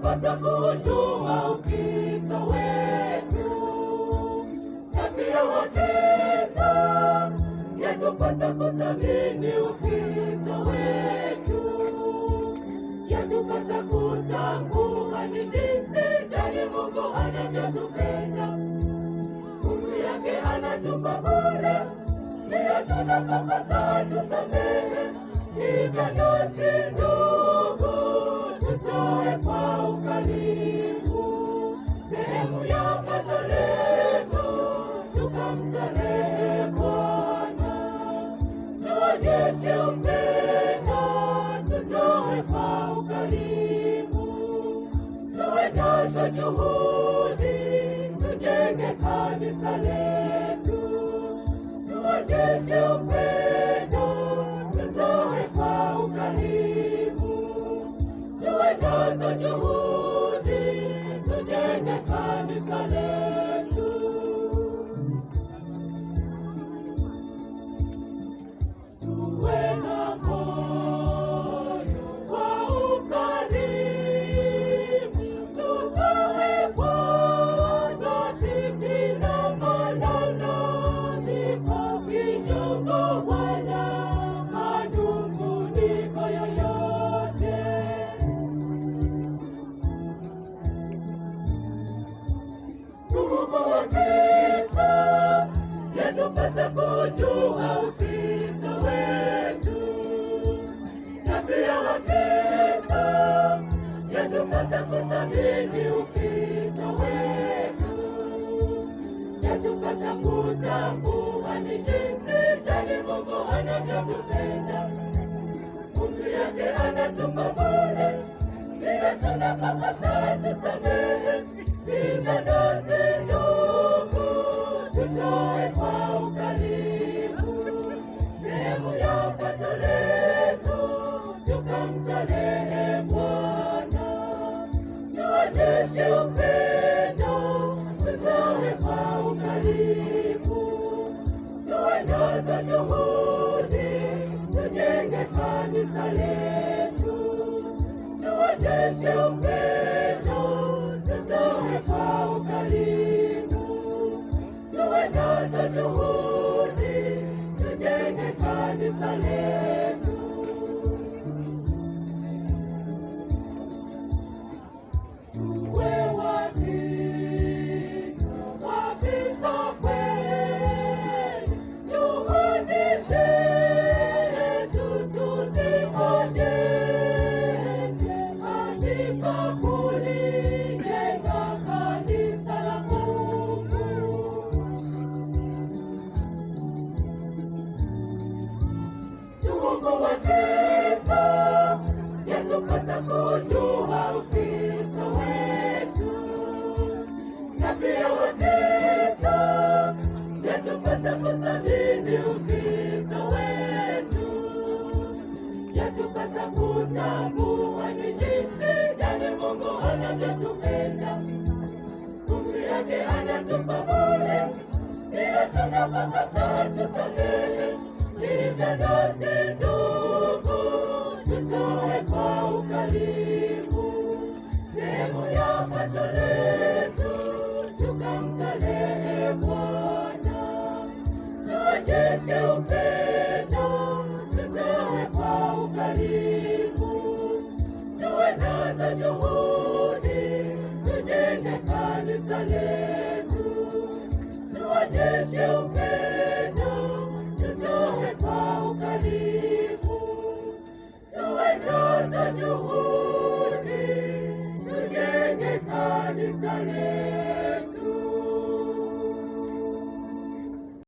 yatupasa kujua Ukristo wetu, na pia Wakristo yatupasa kuthamini Ukristo wetu, yatupasa kutambua ni jinsi gani Mungu anavyotupenda. Nguvu yake anatupa bure, pia tunapaswa tusamehe. Hivyo nasi ndugu, tutoe kwa ukarimu sehemu ya pato letu, tukamtolee Bwana. Tuonyeshe upendo, tutoe kwa ukarimu, tuwe nazo juhudi, tujenge kanisa letu. Tuonyeshe upendo, tutoe kwa ukarimu, tuwe nazo juhudi, tujenge kanisa letu. Tuwe na moyo wa ukarimu, tutoe kwa dhati bila malalamiko, kinyongo wala manung'uniko yoyote. Ndugu wa Kristo, yatupasa kujua Ukristo wetu, na pia Wakristo yatupasa kuthamini Ukristo wetu, yatupasa kutambua ni jinsi gani Mungu anavyotupenda. Nguvu yake anatupa bure, pia tunapaswa tusamehe. Hivyo nasi ndugu, tutoe kwa ukarimu sehemu ya pato letu, tukamtolee Bwana. Tuonyeshe upendo, tutoe kwa ukarimu, tuwe nazo juhudi, tujenge kanisa letu. Tuonyeshe upendo, tutoe kwa ukarimu, tuwe nazo juhudi, tujenge kanisa letu. Tuwe Wakristo kweli, juhudi zetu tuzionyeshe katika kulijenga kanisa la Mungu. Ndugu wa Kristo, yatupasa kujua Ukristo wetu, na pia Wakristo yatupasa kuthamini Ukristo wetu, yatupasa kutambua ni jinsi gani Mungu anavyotupenda. Nguvu yake anatupa bure, pia tunapaswa tusamehe. Hivyo nasi ndugu, tutoe kwa ukarimu sehemu ya pato letu, tukamtolee Bwana. Tuonyeshe upendo, tutoe kwa ukarimu, tuwe nazo juhudi, tujenge kanisa letu. Tuonyeshe upendo.